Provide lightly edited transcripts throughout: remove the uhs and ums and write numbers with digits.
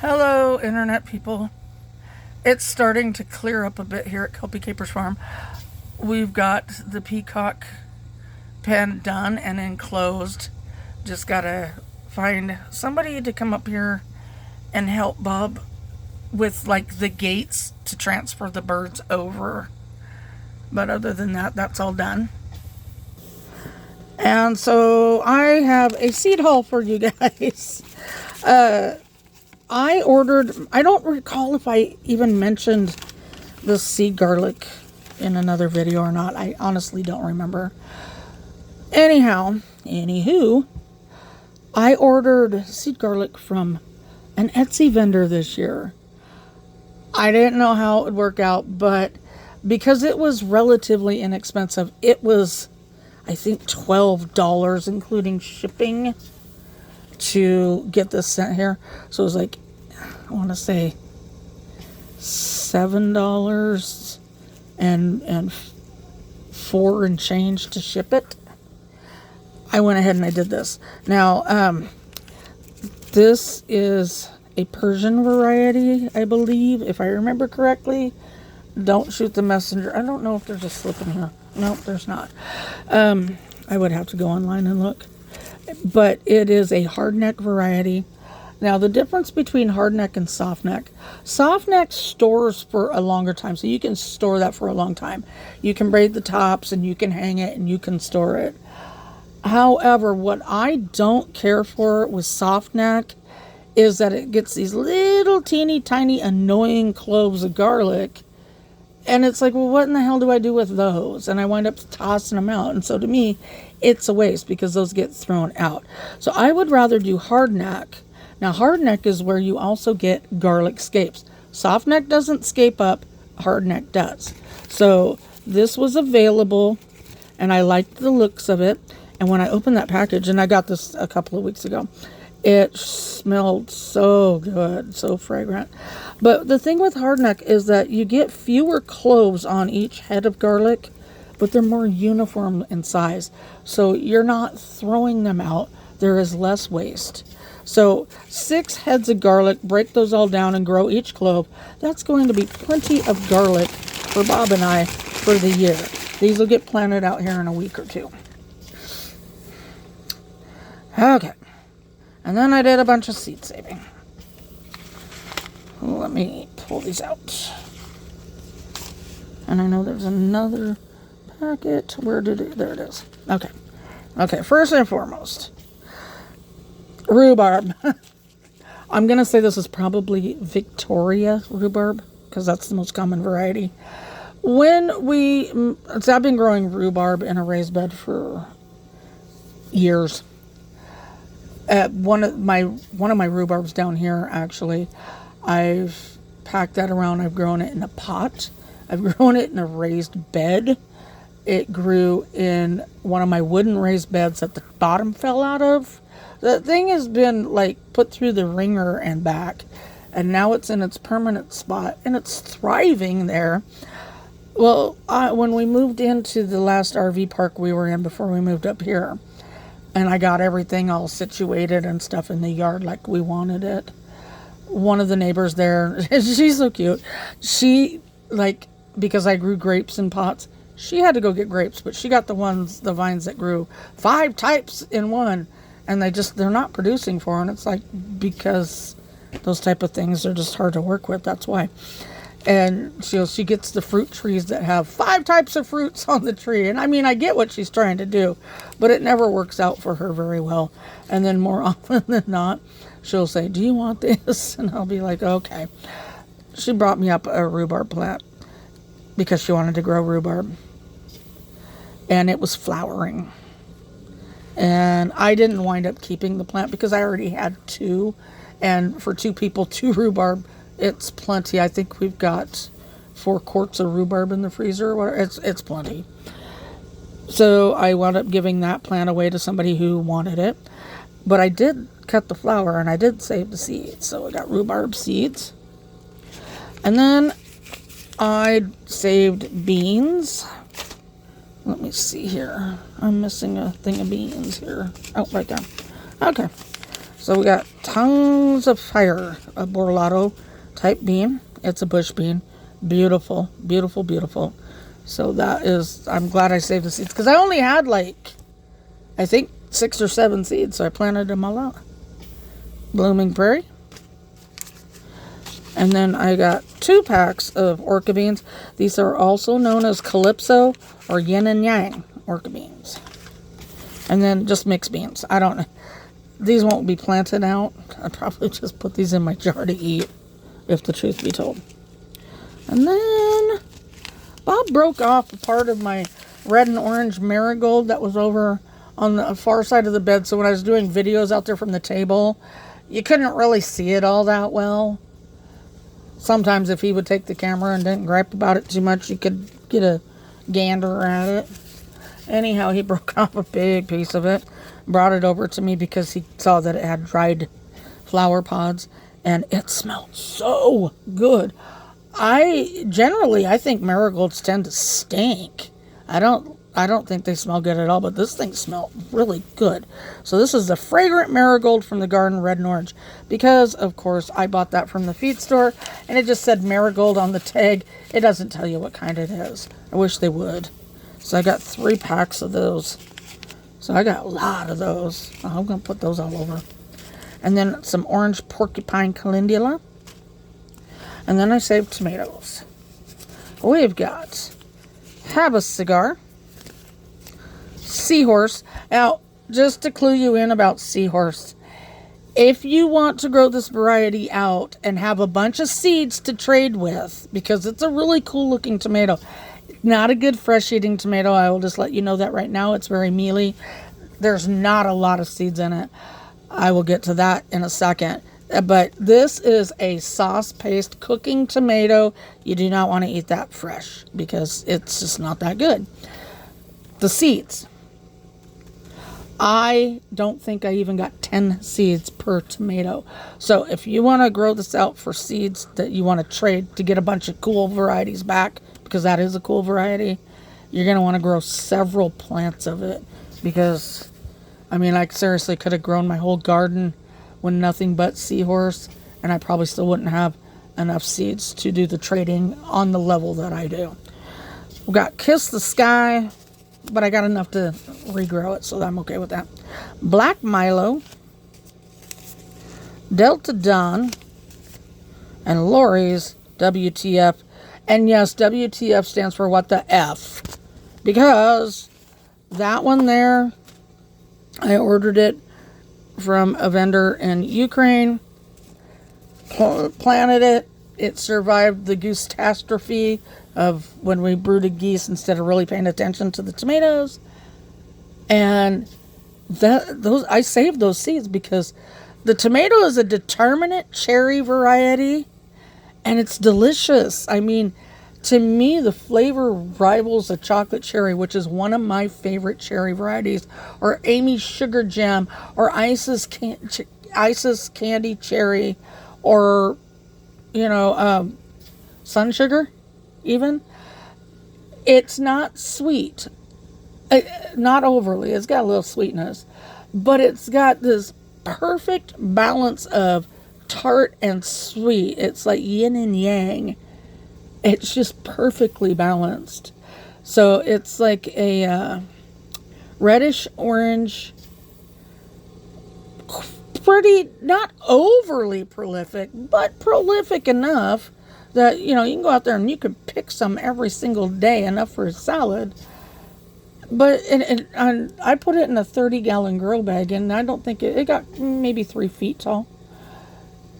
Hello, internet people. It's starting to clear up a bit here at Kelpie Capers Farm. We've got the peacock pen done and enclosed. Just gotta find somebody to come up here and help Bob with like the gates to transfer the birds over. But other than that, that's all done. And so I have a seed haul for you guys. I don't recall if I even mentioned the seed garlic in another video or not. I honestly don't remember. Anywho, I ordered seed garlic from an Etsy vendor this year. I didn't know how it would work out, but because it was relatively inexpensive, it was, I think, $12, including shipping, to get this sent here. So it was like, I want to say $7 and $4 and change to ship it. I went ahead and I did this. Now, this is a Persian variety, I believe, if I remember correctly. Don't shoot the messenger. I don't know if there's a slip in here. Nope, there's not. I would have to go online and look. But it is a hardneck variety. Now, the difference between hardneck and softneck stores for a longer time. So you can store that for a long time. You can braid the tops and you can hang it and you can store it. However, what I don't care for with softneck is that it gets these little teeny tiny annoying cloves of garlic. And it's like, well, what in the hell do I do with those? And I wind up tossing them out. And so to me, it's a waste because those get thrown out. So I would rather do hardneck. Now, hardneck is where you also get garlic scapes. Softneck doesn't scape up. Hardneck does. So this was available, and I liked the looks of it. And when I opened that package, and I got this a couple of weeks ago, it smelled so good, so fragrant. But the thing with hardneck is that you get fewer cloves on each head of garlic, but they're more uniform in size. So you're not throwing them out. There is less waste. So 6 heads of garlic, break those all down and grow each clove. That's going to be plenty of garlic for Bob and I for the year. These will get planted out here in a week or two. Okay. And then I did a bunch of seed saving. Let me pull these out. And I know there's another packet. Where did it? There it is. Okay. Okay, first and foremost, rhubarb. I'm going to say this is probably Victoria rhubarb because that's the most common variety. I've been growing rhubarb in a raised bed for years. One of my rhubarbs down here, actually, I've packed that around. I've grown it in a pot. I've grown it in a raised bed. It grew in one of my wooden raised beds that the bottom fell out of. The thing has been like put through the ringer and back, and now it's in its permanent spot and it's thriving there. Well, when we moved into the last RV park we were in before we moved up here, and I got everything all situated and stuff in the yard like we wanted it, one of the neighbors there, she's so cute. She, because I grew grapes in pots, she had to go get grapes, but she got the vines that grew 5 types in one, and they're not producing for her. And it's like, because those type of things are just hard to work with. That's why. And she gets the fruit trees that have 5 types of fruits on the tree. And I mean, I get what she's trying to do, but it never works out for her very well. And then more often than not, she'll say, "Do you want this?" And I'll be like, okay. She brought me up a rhubarb plant because she wanted to grow rhubarb. And it was flowering. And I didn't wind up keeping the plant because I already had 2. And for 2 people, 2 rhubarb, it's plenty. I think we've got 4 quarts of rhubarb in the freezer or whatever. It's plenty. So I wound up giving that plant away to somebody who wanted it. But I did cut the flower and I did save the seeds. So I got rhubarb seeds. And then I saved beans. Let me see here. I'm missing a thing of beans here. Oh, right there. Okay. So we got Tongues of Fire, a Borlato type bean. It's a bush bean. Beautiful, beautiful, beautiful. So that is, I'm glad I saved the seeds because I only had like, I think 6 or 7 seeds. So I planted them all out. Blooming Prairie. And then I got 2 packs of orca beans. These are also known as Calypso or Yin and Yang orca beans. And then just mixed beans. I don't know. These won't be planted out. I'll probably just put these in my jar to eat, if the truth be told. And then Bob broke off a part of my red and orange marigold that was over on the far side of the bed. So when I was doing videos out there from the table, you couldn't really see it all that well. Sometimes if he would take the camera and didn't gripe about it too much, you could get a gander at it. Anyhow, he broke off a big piece of it, brought it over to me because he saw that it had dried flower pods, and it smelled so good. I think marigolds tend to stink. I don't think they smell good at all, but this thing smelled really good. So this is the fragrant marigold from the garden, red and orange. Because, of course, I bought that from the feed store, and it just said marigold on the tag. It doesn't tell you what kind it is. I wish they would. So I got 3 packs of those. So I got a lot of those. I'm going to put those all over. And then some orange porcupine calendula. And then I saved tomatoes. We've got Habas cigar. Seahorse. Now, just to clue you in about seahorse, if you want to grow this variety out and have a bunch of seeds to trade with, because it's a really cool looking tomato, not a good fresh eating tomato. I will just let you know that right now. It's very mealy. There's not a lot of seeds in it. I will get to that in a second. But this is a sauce paste cooking tomato. You do not want to eat that fresh because it's just not that good. The seeds. I don't think I even got 10 seeds per tomato. So if you want to grow this out for seeds that you want to trade to get a bunch of cool varieties back, because that is a cool variety, you're going to want to grow several plants of it. Because, I mean, I seriously could have grown my whole garden with nothing but seahorse, and I probably still wouldn't have enough seeds to do the trading on the level that I do. We got Kiss the Sky, but I got enough to regrow it, so I'm okay with that. Black Milo, Delta Dawn, and Lori's WTF. And yes, WTF stands for what the F. Because that one there, I ordered it from a vendor in Ukraine, planted it. It survived the goose-tastrophe of when we brooded geese instead of really paying attention to the tomatoes. And I saved those seeds because the tomato is a determinate cherry variety, and it's delicious. I mean, to me, the flavor rivals a chocolate cherry, which is one of my favorite cherry varieties, or Amy's Sugar Jam, or Ice's Candy Cherry, or, Sun Sugar, even. It's not sweet. Not overly. It's got a little sweetness. But it's got this perfect balance of tart and sweet. It's like yin and yang. It's just perfectly balanced. So it's like a reddish orange, pretty, not overly prolific, but prolific enough that, you can go out there and you can pick some every single day, enough for a salad. But I put it in a 30-gallon grow bag, and I don't think it got maybe 3 feet tall.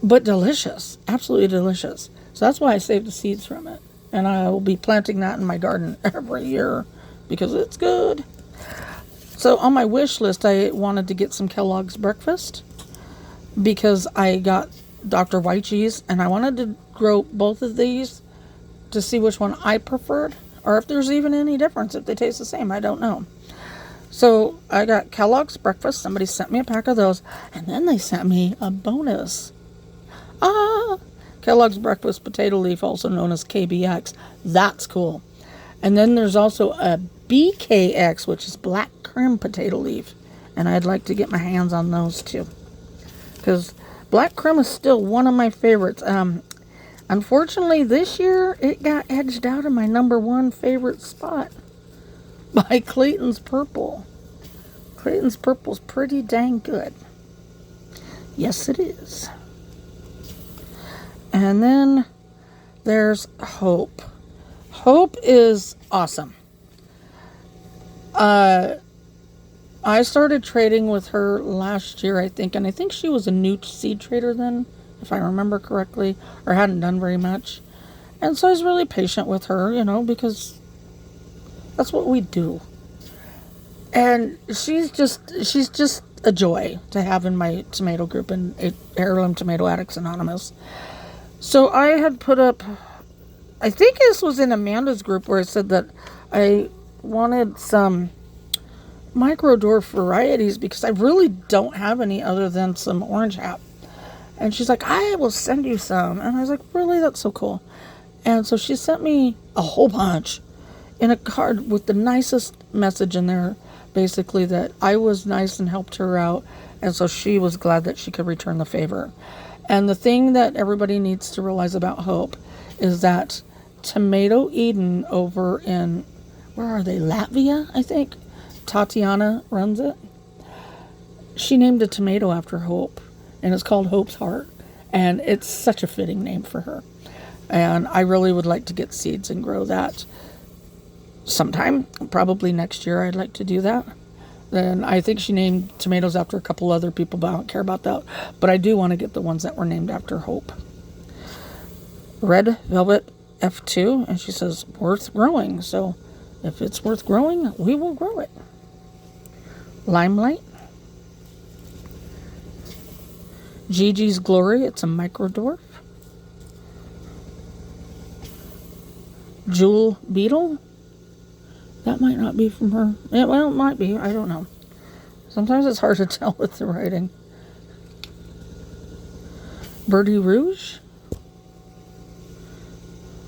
But delicious. Absolutely delicious. So that's why I saved the seeds from it. And I will be planting that in my garden every year because it's good. So on my wish list, I wanted to get some Kellogg's breakfast because I got Dr. White cheese, and I wanted to grow both of these to see which one I preferred, or if there's even any difference, if they taste the same. I don't know. So I got Kellogg's breakfast. Somebody sent me a pack of those, and then they sent me a bonus. Kellogg's breakfast potato leaf, also known as KBX. That's cool. And then there's also a BKX, which is black creme potato leaf, and I'd like to get my hands on those too. because black creme is still one of my favorites. Unfortunately, this year it got edged out of my number one favorite spot by Clayton's Purple. Clayton's Purple's pretty dang good. Yes, it is. And then there's Hope. Hope is awesome. I started trading with her last year, I think, and I think she was a new seed trader then, if I remember correctly, or hadn't done very much. And so I was really patient with her, because that's what we do. And she's just a joy to have in my tomato group and Heirloom Tomato Addicts Anonymous. So I had put up, I think this was in Amanda's group where I said that I wanted some micro dwarf varieties because I really don't have any other than some orange hap. And she's like, I will send you some. And I was like, really? That's so cool. And so she sent me a whole bunch in a card with the nicest message in there, basically that I was nice and helped her out. And so she was glad that she could return the favor. And the thing that everybody needs to realize about Hope is that Tomato Eden over in, where are they? Latvia, I think. Tatiana runs it. She named a tomato after Hope, and it's called Hope's Heart, and it's such a fitting name for her. And I really would like to get seeds and grow that sometime, probably next year. I'd like to do that. Then I think she named tomatoes after a couple other people, but I don't care about that. But I do want to get the ones that were named after Hope. Red Velvet F2, and she says worth growing. So if it's worth growing, we will grow it. Limelight. Gigi's Glory, it's a micro dwarf. Jewel Beetle. That might not be from her. Yeah, well, it might be. I don't know. Sometimes it's hard to tell with the writing. Birdie Rouge.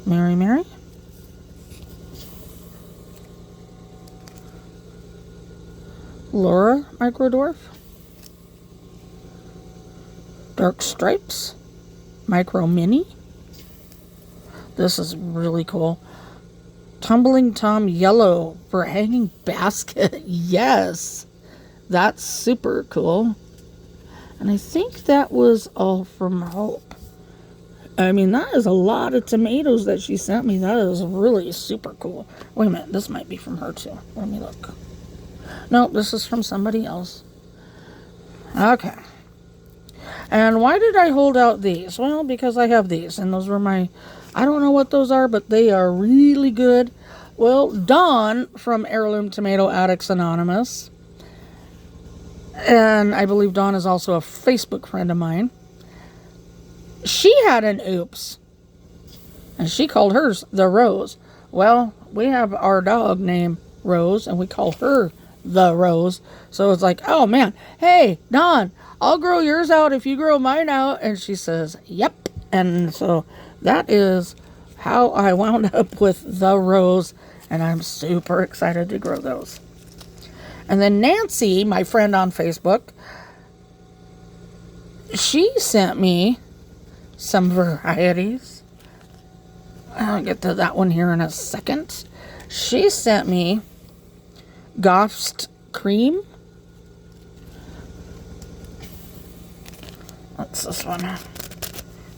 Mary Mary. Laura Microdwarf. Dark Stripes. Micro Mini. This is really cool. Tumbling Tom Yellow for a hanging basket. Yes. That's super cool. And I think that was all from Hope. I mean, that is a lot of tomatoes that she sent me. That is really super cool. Wait a minute. This might be from her too. Let me look. No, this is from somebody else. Okay. And why did I hold out these? Well, because I have these. And those were my... I don't know what those are, but they are really good. Well, Dawn from Heirloom Tomato Addicts Anonymous. And I believe Dawn is also a Facebook friend of mine. She had an oops. And she called hers the Rose. Well, we have our dog named Rose, and we call her the Rose. So it's like, oh man, hey, Dawn, I'll grow yours out if you grow mine out. And she says, yep. And so that is how I wound up with the Rose. And I'm super excited to grow those. And then Nancy, my friend on Facebook, she sent me some varieties. I'll get to that one here in a second. She sent me Goff's Cream. What's this one?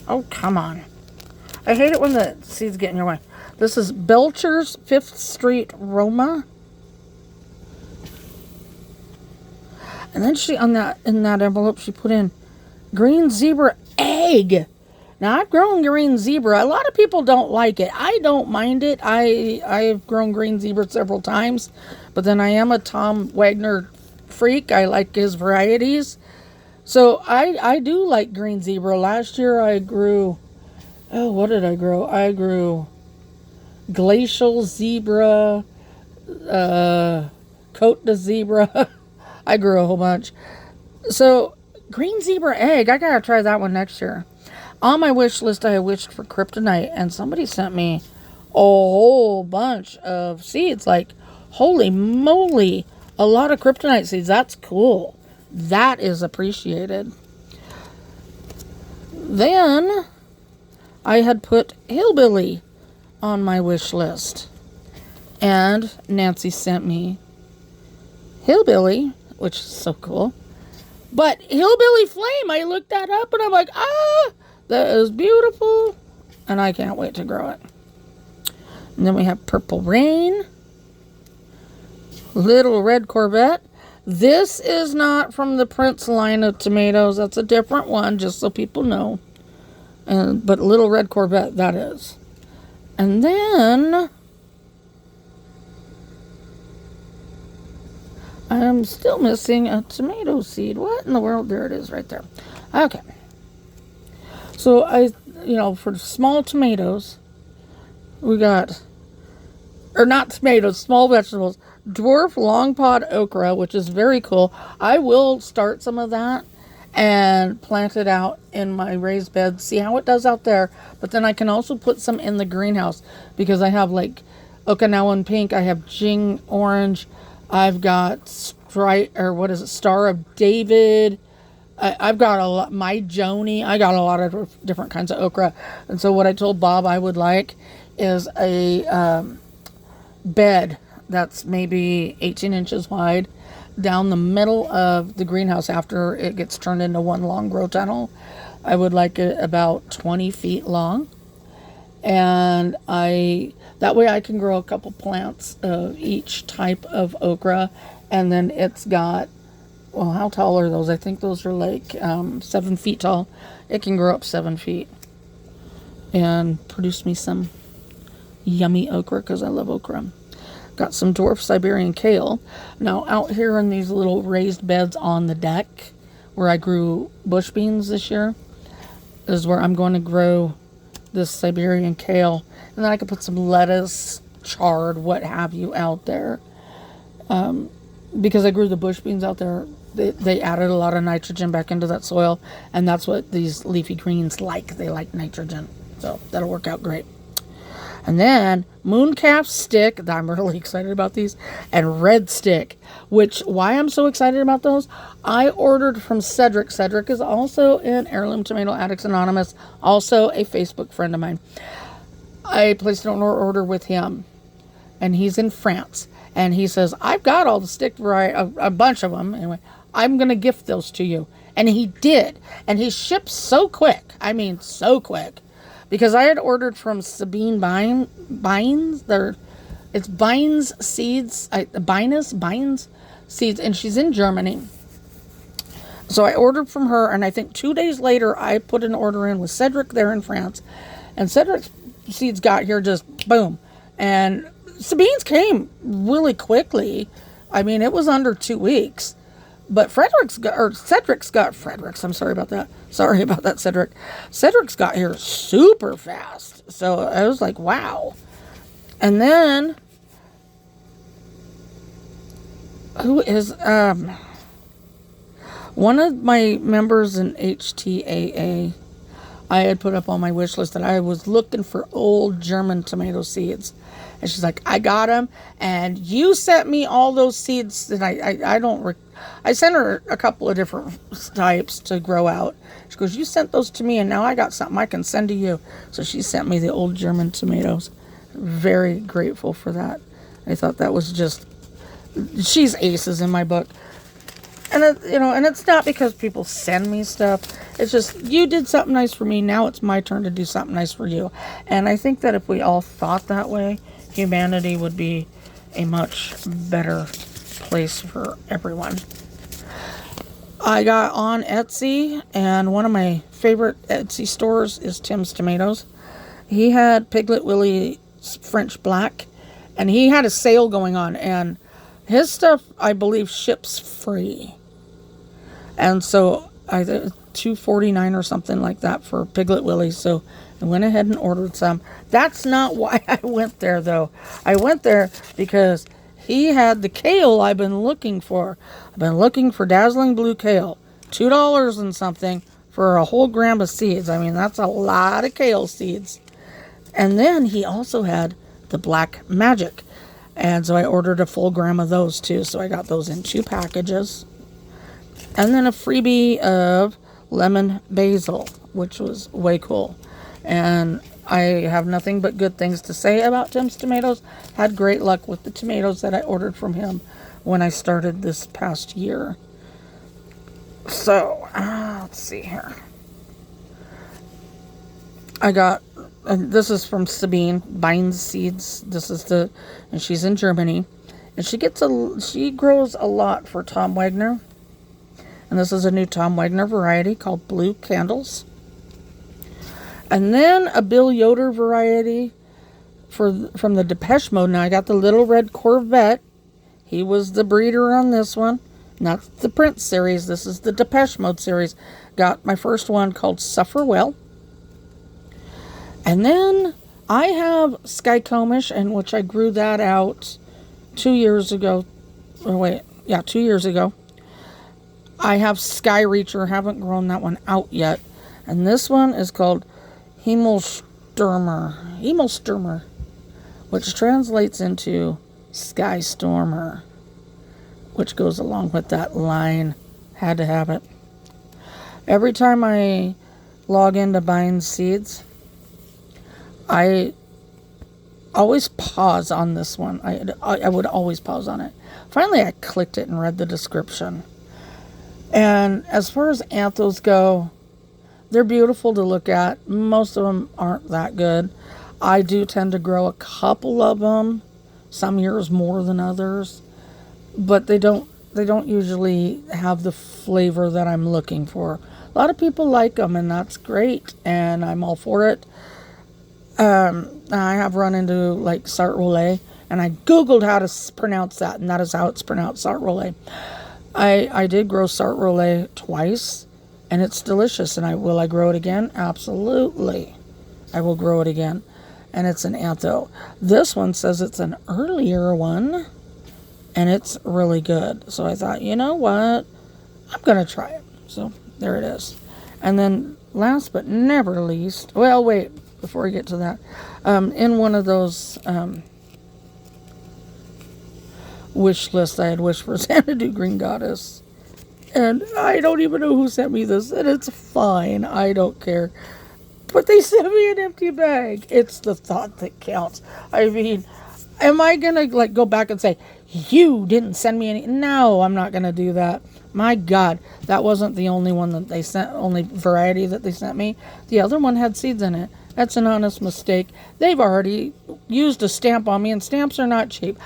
Oh, come on. I hate it when the seeds get in your way. This is Belcher's 5th Street Roma. And then she, in that envelope, she put in Green Zebra Egg. Now, I've grown Green Zebra. A lot of people don't like it. I don't mind it. I've grown Green Zebra several times. But then I am a Tom Wagner freak. I like his varieties. So I do like Green Zebra. Last year I grew... Oh, what did I grow? I grew Glacial Zebra, Cote de Zebra. I grew a whole bunch. So, Green Zebra Egg, I gotta try that one next year. On my wish list, I wished for Kryptonite, and somebody sent me a whole bunch of seeds. Like, holy moly, a lot of Kryptonite seeds. That's cool. That is appreciated. Then I had put hillbilly on my wish list. And Nancy sent me hillbilly, which is so cool. But hillbilly flame, I looked that up and I'm like, that is beautiful. And I can't wait to grow it. And then we have purple rain. Little red Corvette. This is not from the Prince line of tomatoes. That's a different one, just so people know. But little red Corvette, that is. And then I'm still missing a tomato seed. What in the world? There it is right there. Okay. So for small tomatoes, we got, or not tomatoes, small vegetables, dwarf long pod okra, which is very cool. I will start some of that and plant it out in my raised bed, see how it does out there. But then I can also put some in the greenhouse because I have like Okinawan pink, I have Jing orange, I've got Star of David. I've got a lot, my Joni. I got a lot of different kinds of okra. And so what I told Bob I would like is a bed that's maybe 18 inches wide down the middle of the greenhouse after it gets turned into one long grow tunnel. I would like it about 20 feet long. And that way I can grow a couple plants of each type of okra. And then it's got, well, how tall are those? I think those are like 7 feet tall. It can grow up 7 feet and produce me some yummy okra because I love okra. Got some dwarf Siberian kale. Now out here in these little raised beds on the deck where I grew bush beans this year is where I'm going to grow this Siberian kale. And then I could put some lettuce, chard, what have you out there. Because I grew the bush beans out there, they added a lot of nitrogen back into that soil. And that's what these leafy greens like. They like nitrogen. So that'll work out great. And then mooncalf stick, I'm really excited about these, and red stick, why I'm so excited about those, I ordered from Cedric. Cedric is also in Heirloom Tomato Addicts Anonymous, also a Facebook friend of mine. I placed an order with him, and he's in France. And he says, I've got all the stick variety, a bunch of them. Anyway, I'm going to gift those to you. And he did. And he shipped so quick. I mean, so quick. Because I had ordered from Sabine Bynes. It's Bynes Seeds. Bynes Seeds. And she's in Germany. So I ordered from her. And I think 2 days later, I put an order in with Cedric there in France. And Cedric's seeds got here just boom. And Sabine's came really quickly. I mean, it was under 2 weeks. But Cedric's I'm sorry about that. Sorry about that, Cedric. Cedric's got here super fast. So I was like, wow. And then, who is, one of my members in HTAA, I had put up on my wish list that I was looking for old German tomato seeds. And she's like, I got them. And you sent me all those seeds that I sent her a couple of different types to grow out. She goes, you sent those to me and now I got something I can send to you. So she sent me the old German tomatoes. Very grateful for that. I thought that was just, she's aces in my book. And and it's not because people send me stuff. It's just, you did something nice for me. Now it's my turn to do something nice for you. And I think that if we all thought that way, humanity would be a much better place for everyone. I got on Etsy, and one of my favorite Etsy stores is Tim's Tomatoes. He had Piglet Willie French Black, and he had a sale going on, and his stuff, I believe, ships free. And so I $2.49 or something like that for Piglet Willie. So I went ahead and ordered some. That's not why I went there, though. I went there because he had the kale I've been looking for. I've been looking for dazzling blue kale. $2 and something for a whole gram of seeds. I mean, that's a lot of kale seeds. And then he also had the black magic. And so I ordered a full gram of those too. So I got those in 2 packages. And then a freebie of lemon basil. which was way cool. And I have nothing but good things to say about Tim's Tomatoes. Had great luck with the tomatoes that I ordered from him when I started this past year. So, let's see here. I got, and this is from Sabine, Binds Seeds. And she's in Germany. And she grows a lot for Tom Wagner. And this is a new Tom Wagner variety called Blue Candles. And then a Bill Yoder variety from the Depeche Mode. Now I got the Little Red Corvette. He was the breeder on this one. Not the Prince series. This is the Depeche Mode series. Got my first one called Suffer Well. And then I have Sky Comish, and which I grew that out 2 years ago. 2 years ago. I have Sky Reacher. Haven't grown that one out yet. And this one is called Himmelstürmer, which translates into Sky Stormer, which goes along with that line. Had to have it. Every time I log into Binds Seeds, I always pause on this one. I would always pause on it. Finally, I clicked it and read the description. And as far as anthos go, they're beautiful to look at. Most of them aren't that good. I do tend to grow a couple of them. Some years more than others. But they don't usually have the flavor that I'm looking for. A lot of people like them, and that's great. And I'm all for it. I have run into like Sartre-Roulette, and I Googled how to pronounce that, and that is how it's pronounced, Sartre-Roulette. I did grow Sartre-Roulette twice, and it's delicious. And will I grow it again? Absolutely. I will grow it again. And it's an antho. This one says it's an earlier one, and it's really good. So I thought, you know what? I'm going to try it. So there it is. And then last but never least, well, wait, before I get to that, in one of those wish lists, I had wished for Xanadu Green Goddess. And I don't even know who sent me this, and it's fine. I don't care. But they sent me an empty bag. It's the thought that counts. I mean, am I going to like go back and say, you didn't send me any? No, I'm not going to do that. My God, that wasn't the only one that they sent, only variety that they sent me. The other one had seeds in it. That's an honest mistake. They've already used a stamp on me, and stamps are not cheap.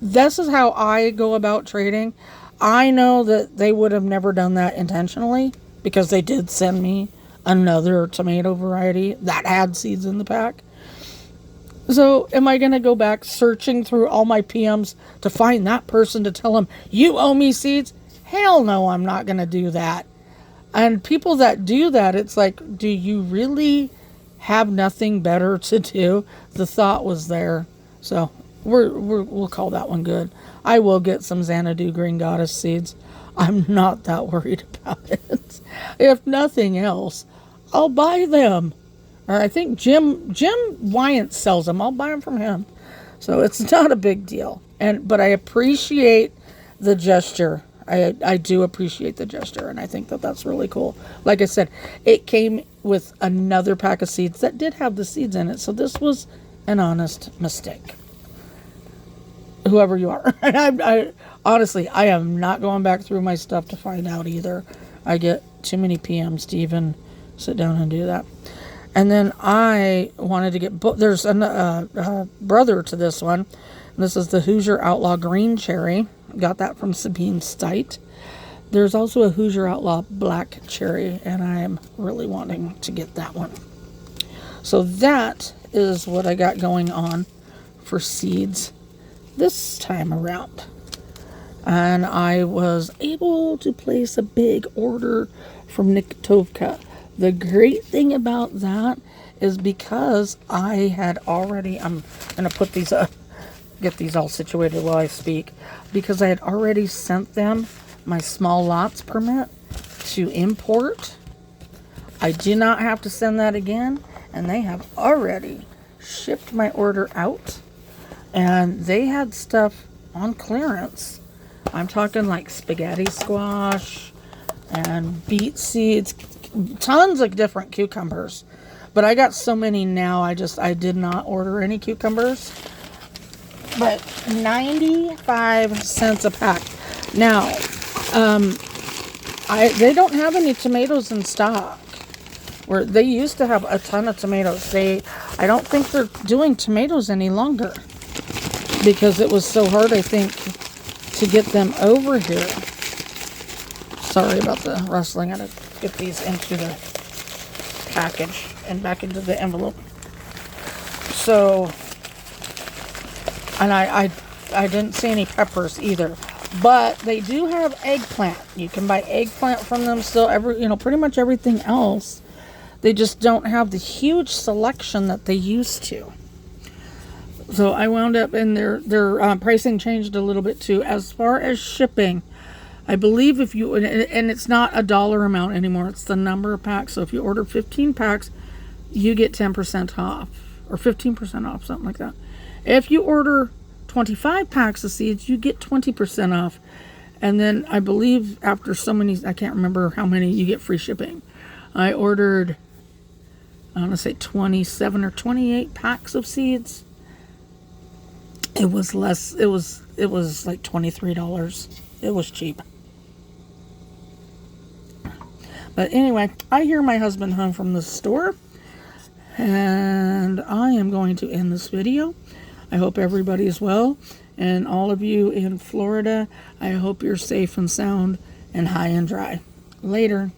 This is how I go about trading. I know that they would have never done that intentionally, because they did send me another tomato variety that had seeds in the pack. So am I going to go back searching through all my PMs to find that person to tell them, you owe me seeds? Hell no, I'm not going to do that. And people that do that, it's like, do you really have nothing better to do? The thought was there. So we'll call that one good. I will get some Xanadu Green Goddess seeds. I'm not that worried about it. If nothing else, I'll buy them. Or I think Jim Wyant sells them. I'll buy them from him. So it's not a big deal. But I appreciate the gesture. I do appreciate the gesture, and I think that that's really cool. Like I said, it came with another pack of seeds that did have the seeds in it. So this was an honest mistake. Whoever you are. I honestly, I am not going back through my stuff to find out either. I get too many PMs to even sit down and do that. And then I wanted to get, there's a brother to this one. This is the Hoosier Outlaw Green Cherry. Got that from Sabine Stite. There's also a Hoosier Outlaw Black Cherry, and I am really wanting to get that one. So that is what I got going on for seeds this time around. And I was able to place a big order from Niktovka. The great thing about that is because I had already, I'm going to put these up, get these all situated while I speak, because I had already sent them my small lots permit to import. I do not have to send that again, and they have already shipped my order out, and they had stuff on clearance. I'm talking like spaghetti squash and beet seeds. tons of different cucumbers. But I got so many now, I did not order any cucumbers. But 95 cents a pack. Now, they don't have any tomatoes in stock. Where they used to have a ton of tomatoes. I don't think they're doing tomatoes any longer. Because it was so hard, I think, to get them over here. Sorry about the rustling. I had to get these into the package and back into the envelope. So, and I didn't see any peppers either. But they do have eggplant. You can buy eggplant from them still. Pretty much everything else. They just don't have the huge selection that they used to. So I wound up, and their pricing changed a little bit too. As far as shipping, I believe if you, and it's not a dollar amount anymore, it's the number of packs. So if you order 15 packs, you get 10% off, or 15% off, something like that. If you order 25 packs of seeds, you get 20% off. And then I believe after so many, I can't remember how many, you get free shipping. I ordered, I want to say 27 or 28 packs of seeds. It was less, it was like $23. It was cheap. But anyway, I hear my husband home from the store, and I am going to end this video. I hope everybody is well, and all of you in Florida, I hope you're safe and sound and high and dry. Later.